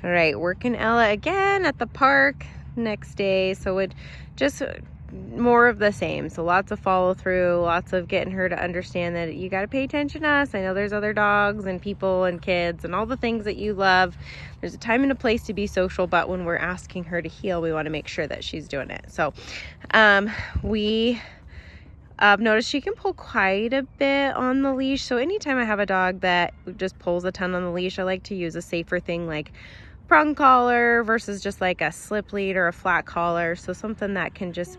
All right, working Ella again at the park next day. So it just more of the same. So lots of follow through, lots of getting her to understand that you got to pay attention to us. I know there's other dogs and people and kids and all the things that you love. There's a time and a place to be social, but when we're asking her to heel, we want to make sure that she's doing it. So we I've noticed she can pull quite a bit on the leash. So anytime I have a dog that just pulls a ton on the leash, I like to use a safer thing like prong collar versus just like a slip lead or a flat collar. So something that can just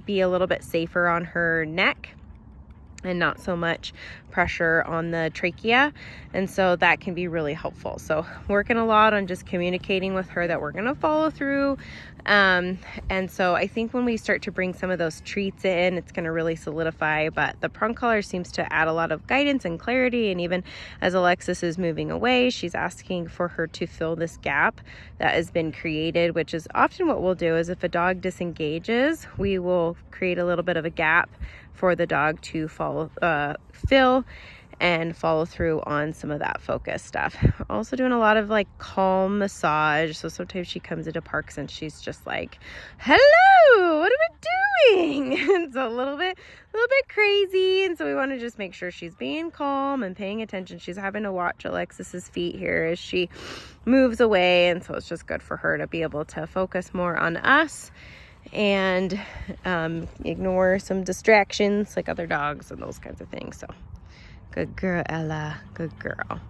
be a little bit safer on her neck and not so much pressure on the trachea, and so that can be really helpful. So working a lot on just communicating with her that we're going to follow through, and so I think when we start to bring some of those treats in, it's going to really solidify. But the prong collar seems to add a lot of guidance and clarity, and even as Alexis is moving away, she's asking for her to fill this gap that has been created, which is often what we'll do is if a dog disengages, we will create a little bit of a gap for the dog to fill and follow through on some of that focus stuff. Also doing a lot of like calm massage. So sometimes she comes into parks and she's just like, hello, what are we doing? And so a little bit crazy. And so we want to just make sure she's being calm and paying attention. She's having to watch Alexis's feet here as she moves away. And so it's just good for her to be able to focus more on us and ignore some distractions like other dogs and those kinds of things. So good girl, Ella, good girl.